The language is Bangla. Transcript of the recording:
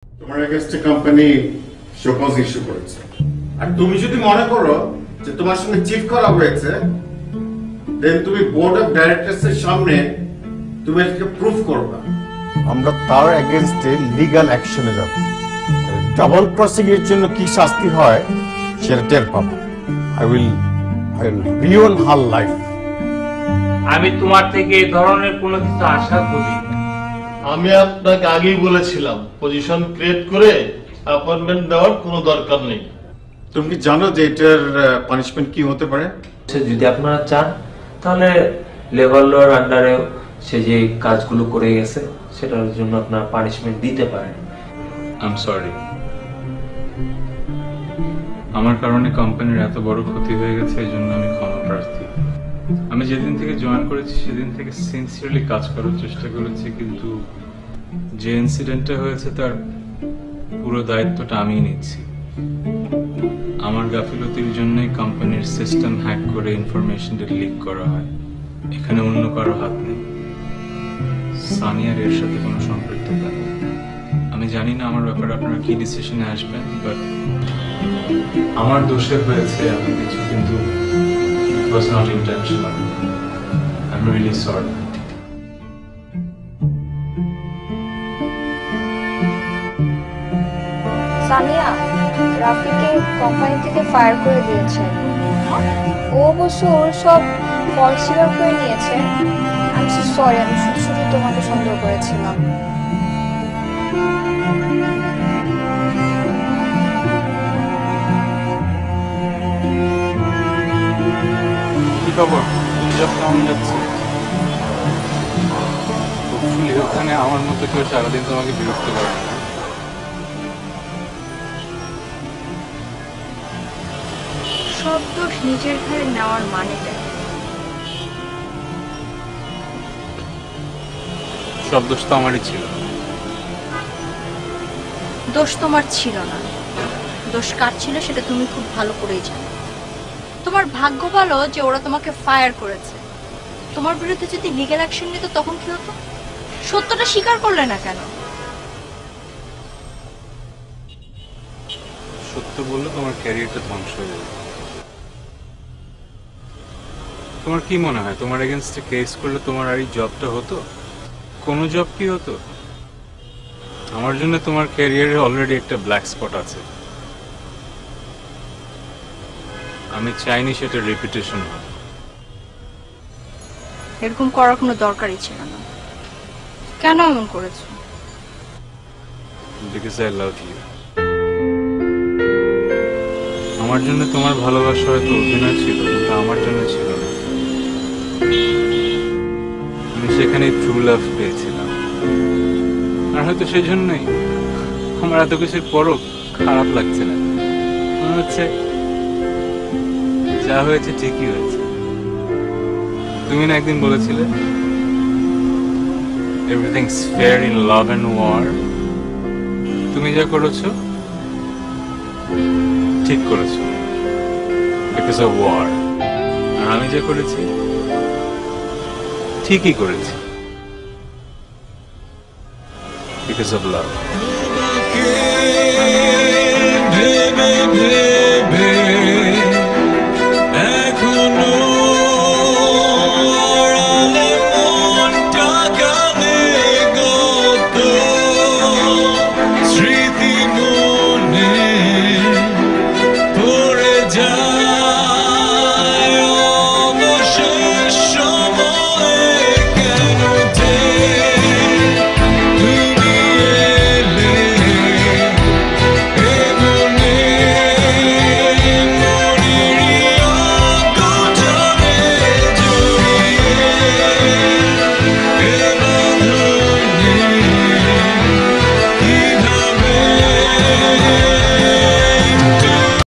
তোমার এগেইনস্টে কোম্পানি শোকজ ইস্যু করেছে, আর তুমি যদি মনে করো যে তোমার সঙ্গে চিট করা হয়েছে, দেন তুমি বোর্ড অফ ডাইরেক্টরস এর সামনে তুমি এটাকে প্রুফ করবে। আমরা তার এগেইনস্টে লিগ্যাল অ্যাকশনে যাব। ডাবল ক্রসিং এর জন্য কি শাস্তি হয় সেটা টের পাবো। I will ruin her life. আমি তোমার থেকে এই ধরনের কোনো কিছু আশা করি। আমি আপনাকে আগেই বলেছিলাম পজিশন ক্রিয়েট করে অ্যাপয়েন্টমেন্ট দেওয়ার কোনো দরকার নেই। তুমি কি জানো যে এটার পানিশমেন্ট কি হতে পারে? যদি আপনারা চান তাহলে লেবার লর আন্ডারে সে যে কাজগুলো করে গেছে সেটার জন্য আপনার পানিশমেন্ট দিতে পারেন। আই এম সরি, আমার কারণে কোম্পানির এত বড় ক্ষতি হয়ে গেছে, এই জন্য আমি ক্ষমা প্রার্থী। আমি যেদিন থেকে জয়েন করেছি সেদিন থেকে সিনসিয়ারলি কাজ করার চেষ্টা করেছি, কিন্তু যে ইনসিডেন্টটা হয়েছে তার পুরো দায়িত্বটা আমিই নিচ্ছি। আমার গাফিলতির জন্যই কোম্পানির সিস্টেম হ্যাক করে ইনফরমেশনটা লিক করা হয়। এখানে অন্য কারো হাত নেই, সানিয়ার এর সাথে কোনো সম্পৃক্ততা নেই। আমি জানি না আমার ব্যাপারে আপনারা কি ডিসিশনে আসবেন, বাট আমার দোষে হয়েছে এত কিছু, কিন্তু it was not intentional. I'm really sorry. Sania রাফিকে কোম্পানি থেকে ফায়ার করে দিয়েছে। ও অবশ্য ওর সব ফল স্বীকার করে নিয়েছে। আমি সরি, আমি শুধু শুধু তোমাকে সন্দেহ করেছিলাম। কি খবর? জব কেমন যাচ্ছে? হোপফুলি ওখানে আমার মতো কেউ সারাদিন তোমাকে বিরক্ত করে না। সব দোষ নিজের ঘরে নেওয়ার মানেটা সব দোষ তো আমারই ছিল। দোষ তোমার ছিল না, দোষ কার ছিল সেটা তুমি খুব ভালো করেই জানো। তোমার ভাগ্য ভালো যে ওরা তোমাকে ফায়ার করেছে। তোমার বিরুদ্ধে যদি লিগ্যাল অ্যাকশন নিত তখন কি হতো? সত্যটা স্বীকার করলে না কেন? সত্য বললে তোমার ক্যারিয়ারটা ধ্বংস হয়ে যাবে। তোমার কি মনে হয় তোমার এগেইনস্টে কেস করলে তোমার আর এই জবটা হতো? কোনো জব কি হতো? আমার জন্য তোমার ক্যারিয়ারে অলরেডি একটা ব্ল্যাক স্পট আছে। আমি চাইনি সেটা রেপুটেশন হয়। এরকম করার কোনো দরকারই ছিল না। কেন এমন করেছো? Because I love you. আমার জন্য তোমার ভালোবাসা হয়তো অভিনয় ছিল, কিন্তু আমার জন্য ছিল না। আমি সেখানে ট্রু লাভ পেয়েছিলাম, আর হয়তো সেই জন্যই আমার এত কিছুর পরও খারাপ লাগছে না। মনে হচ্ছে যা হয়েছে ঠিকই হয়েছে। তুমি না একদিন বলেছিলে everything's fair in love and war. তুমি যা করেছো ঠিক করেছো, বিকজ অফ ওয়ার। আর আমি যা করেছি ঠিকই করেছি, বিকজ অফ লাভ।